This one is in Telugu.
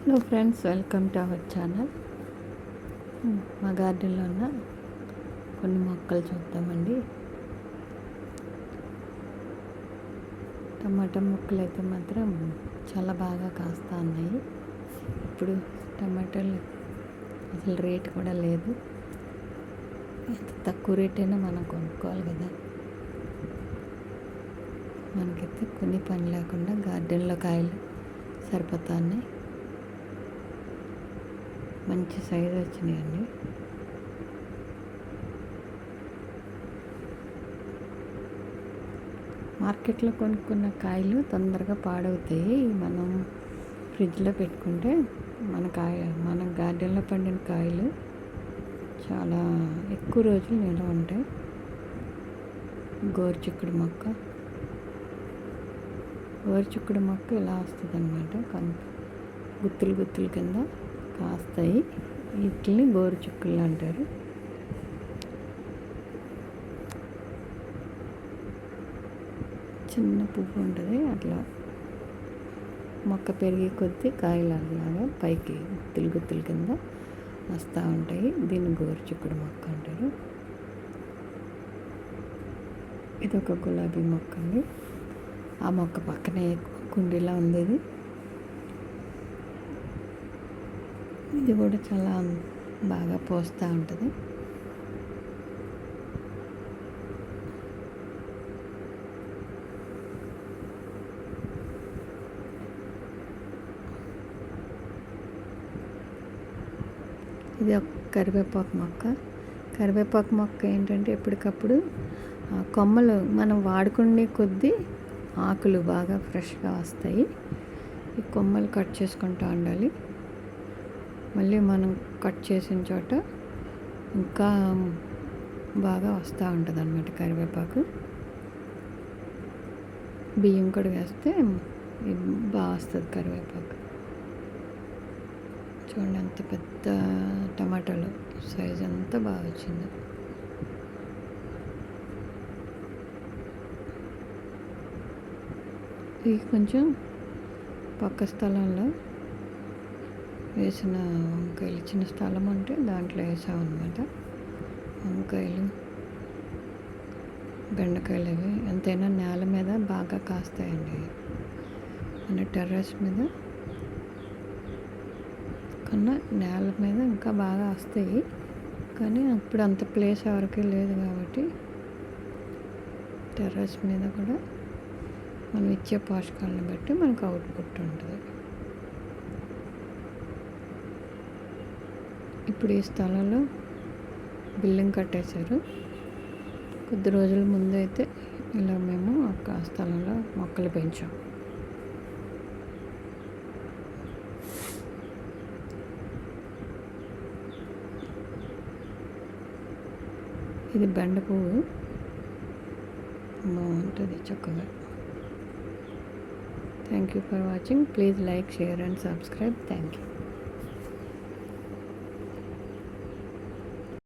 Hello friends, welcome to our channel. మా గార్డెన్లో ఉన్న కొన్ని మొక్కలు చూద్దామండి. టమాటా మొక్కలు అయితే మాత్రం చాలా బాగా కాస్తా ఉన్నాయి. ఇప్పుడు టమాటాలు అసలు రేట్ కూడా లేదు. ఎంత తక్కువ రేట్ అయినా మనం కొనుక్కోవాలి కదా. మనకైతే కొన్ని పని లేకుండా గార్డెన్లో కాయలు సరిపోతున్నాయి. మంచి సైజు వచ్చినాయండి. మార్కెట్లో కొనుక్కున్న కాయలు తొందరగా పాడవుతాయి. మనం ఫ్రిడ్జ్లో పెట్టుకుంటే మన గార్డెన్లో పండిన కాయలు చాలా ఎక్కువ రోజులు నిల్వ ఉంటాయి. గోరుచిక్కుడు మొక్క ఇలా వస్తుంది అనమాట. గుత్తులు కింద కాస్తాయి. వీటిని గోరుచిక్కుళ్ళు అంటారు. చిన్న పువ్వు ఉంటుంది, అట్లా మొక్క పెరిగే కొద్దీ కాయలు అలాగా పైకి గుత్తులు కింద వస్తూ ఉంటాయి. దీన్ని గోరుచిక్కుడు మొక్క అంటారు. ఇది ఒక గులాబీ మొక్క అండి. ఆ మొక్క పక్కనే కుండీలా ఉంది. ఇది కూడా చాలా బాగా పోస్తూ ఉంటుంది. ఇది ఒక కరివేపాకు మొక్క ఏంటంటే ఎప్పటికప్పుడు కొమ్మలు మనం వాడుకునే కొద్దీ ఆకులు బాగా ఫ్రెష్గా వస్తాయి. ఈ కొమ్మలు కట్ చేసుకుంటూ ఉండాలి. మళ్ళీ మనం కట్ చేసిన చోట ఇంకా బాగా వస్తూ ఉంటుంది అన్నమాట కరివేపాకు. బియ్యం కూడా వేస్తే బాగా వస్తుంది కరివేపాకు. చూడండి ఎంత పెద్ద టమాటాలు సైజ్ అంతా బాగా వచ్చింది. ఇది కొంచెం పక్క స్థలంలో వేసిన వంకాయలు, చిన్న స్థలం ఉంటే దాంట్లో వేసామన్నమాట. వంకాయలు, బెండకాయలు అవి ఎంతైనా నేల మీద బాగా కాస్తాయండి. మన టెర్రస్ మీద కన్నా నేల మీద ఇంకా బాగా వస్తాయి. కానీ ఇప్పుడు అంత ప్లేస్ ఎవరికి లేదు కాబట్టి టెర్రస్ మీద కూడా మనం ఇచ్చే పోషకాలను బట్టి మనకు అవుట్పుట్ ఉంటుంది. ఇప్పుడు ఈ స్థలంలో బిల్డింగ్ కట్టేశారు. కొద్ది రోజుల ముందు అయితే ఇలా మేము ఒక స్థలంలో మొక్కలు పెంచాం. ఇది బెండ పువ్వు బాగుంటుంది చక్కగా. Thank you for watching. Please like, share and subscribe. Thank you.